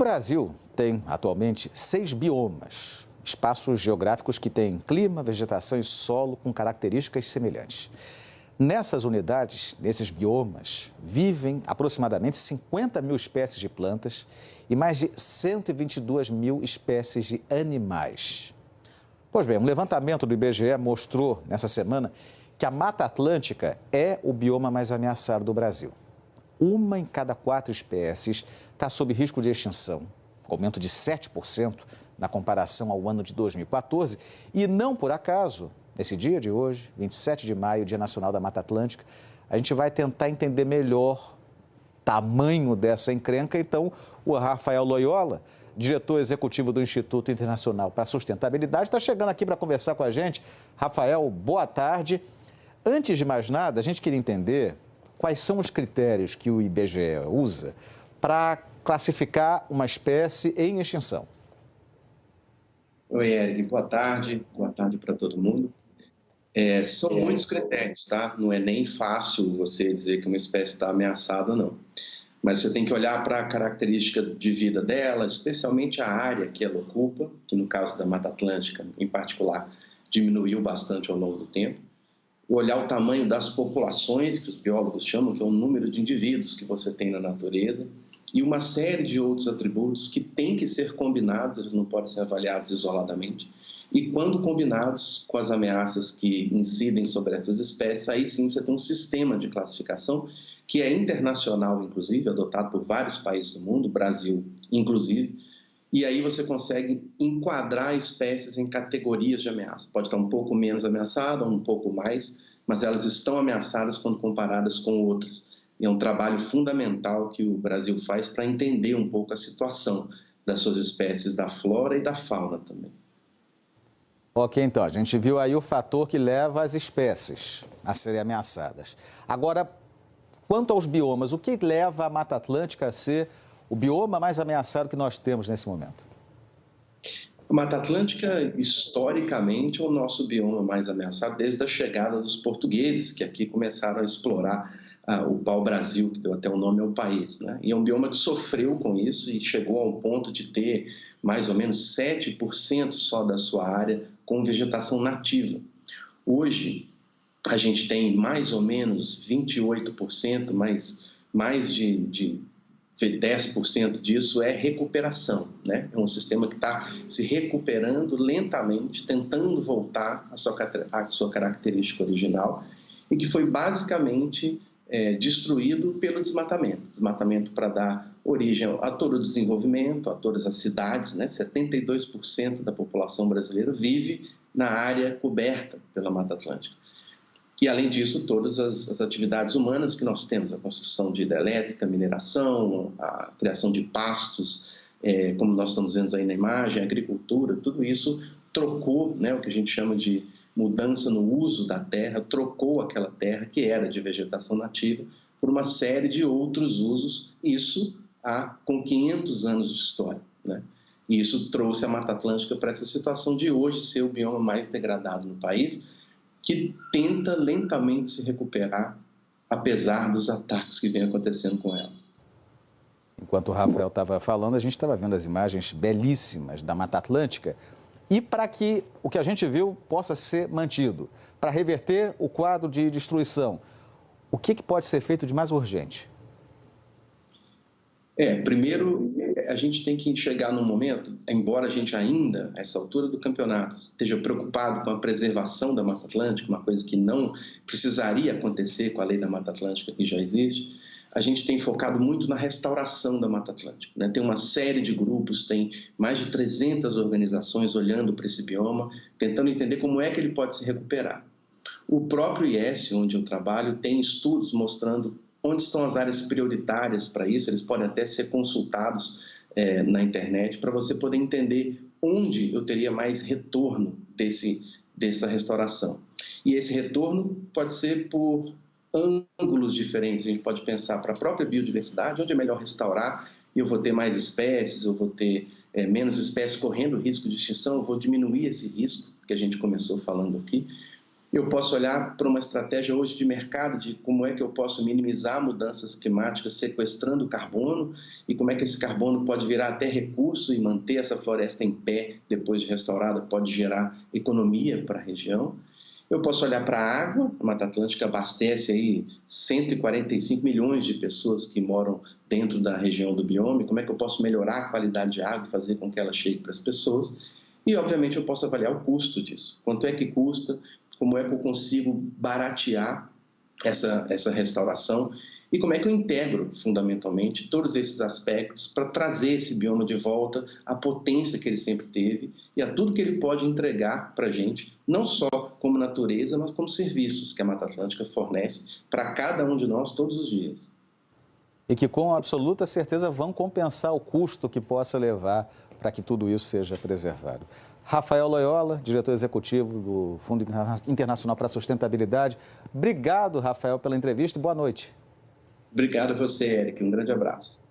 Brasil tem atualmente 6 biomas, espaços geográficos que têm clima, vegetação e solo com características semelhantes. Nessas unidades, nesses biomas, vivem aproximadamente 50 mil espécies de plantas e mais de 122 mil espécies de animais. Pois bem, um levantamento do IBGE mostrou nessa semana que a Mata Atlântica é o bioma mais ameaçado do Brasil. 1 em cada 4 espécies está sob risco de extinção, com aumento de 7% na comparação ao ano de 2014. E não por acaso, nesse dia de hoje, 27 de maio, Dia Nacional da Mata Atlântica, a gente vai tentar entender melhor o tamanho dessa encrenca. Então, o Rafael Loyola, diretor executivo do Instituto Internacional para a Sustentabilidade, está chegando aqui para conversar com a gente. Rafael, boa tarde. Antes de mais nada, a gente queria entender quais são os critérios que o IBGE usa para classificar uma espécie em extinção. Oi, Eric, boa tarde para todo mundo. São muitos critérios, tá? Não é nem fácil você dizer que uma espécie está ameaçada ou não. Mas você tem que olhar para a característica de vida dela, especialmente a área que ela ocupa, que no caso da Mata Atlântica, em particular, diminuiu bastante ao longo do tempo. Olhar o tamanho das populações, que os biólogos chamam, que é o número de indivíduos que você tem na natureza, e uma série de outros atributos que têm que ser combinados, eles não podem ser avaliados isoladamente, e quando combinados com as ameaças que incidem sobre essas espécies, aí sim você tem um sistema de classificação que é internacional, inclusive, adotado por vários países do mundo, Brasil inclusive, e aí você consegue enquadrar espécies em categorias de ameaça. Pode estar um pouco menos ameaçada, um pouco mais, mas elas estão ameaçadas quando comparadas com outras. E é um trabalho fundamental que o Brasil faz para entender um pouco a situação das suas espécies, da flora e da fauna também. Ok, então, a gente viu aí o fator que leva as espécies a serem ameaçadas. Agora, quanto aos biomas, o que leva a Mata Atlântica a ser o bioma mais ameaçado que nós temos nesse momento? A Mata Atlântica, historicamente, é o nosso bioma mais ameaçado desde a chegada dos portugueses, que aqui começaram a explorar o pau-brasil, que deu até o nome ao país, né? E é um bioma que sofreu com isso e chegou ao ponto de ter mais ou menos 7% só da sua área com vegetação nativa. Hoje, a gente tem mais ou menos 28%, mais de 10% disso é recuperação, né? É um sistema que está se recuperando lentamente, tentando voltar à sua característica original e que foi basicamente destruído pelo desmatamento para dar origem a todo o desenvolvimento, a todas as cidades, né? 72% da população brasileira vive na área coberta pela Mata Atlântica. E, além disso, todas as atividades humanas que nós temos, a construção de hidrelétrica, mineração, a criação de pastos, como nós estamos vendo aí na imagem, a agricultura, tudo isso trocou, né, o que a gente chama de mudança no uso da terra, trocou aquela terra que era de vegetação nativa por uma série de outros usos, isso com 500 anos de história, né? E isso trouxe a Mata Atlântica para essa situação de hoje ser o bioma mais degradado no país, que tenta lentamente se recuperar, apesar dos ataques que vem acontecendo com ela. Enquanto o Rafael estava falando, a gente estava vendo as imagens belíssimas da Mata Atlântica. E para que o que a gente viu possa ser mantido, para reverter o quadro de destruição, o que pode ser feito de mais urgente? Primeiro, a gente tem que chegar num momento, embora a gente ainda, a essa altura do campeonato, esteja preocupado com a preservação da Mata Atlântica, uma coisa que não precisaria acontecer com a lei da Mata Atlântica que já existe, a gente tem focado muito na restauração da Mata Atlântica, né? Tem uma série de grupos, tem mais de 300 organizações olhando para esse bioma, tentando entender como é que ele pode se recuperar. O próprio IES, onde eu trabalho, tem estudos mostrando onde estão as áreas prioritárias para isso. Eles podem até ser consultados na internet para você poder entender onde eu teria mais retorno dessa restauração. E esse retorno pode ser por ângulos diferentes. A gente pode pensar para a própria biodiversidade, onde é melhor restaurar e eu vou ter mais espécies, eu vou ter menos espécies correndo risco de extinção, eu vou diminuir esse risco que a gente começou falando aqui. Eu posso olhar para uma estratégia hoje de mercado, de como é que eu posso minimizar mudanças climáticas sequestrando carbono e como é que esse carbono pode virar até recurso e manter essa floresta em pé depois de restaurada, pode gerar economia para a região. Eu posso olhar para a água, a Mata Atlântica abastece aí 145 milhões de pessoas que moram dentro da região do bioma, como é que eu posso melhorar a qualidade de água e fazer com que ela chegue para as pessoas. E, obviamente, eu posso avaliar o custo disso. Quanto é que custa, como é que eu consigo baratear essa restauração e como é que eu integro, fundamentalmente, todos esses aspectos para trazer esse bioma de volta à potência que ele sempre teve e a tudo que ele pode entregar para a gente, não só como natureza, mas como serviços que a Mata Atlântica fornece para cada um de nós todos os dias. E que, com absoluta certeza, vão compensar o custo que possa levar para que tudo isso seja preservado. Rafael Loyola, diretor executivo do Fundo Internacional para a Sustentabilidade. Obrigado, Rafael, pela entrevista e boa noite. Obrigado a você, Eric. Um grande abraço.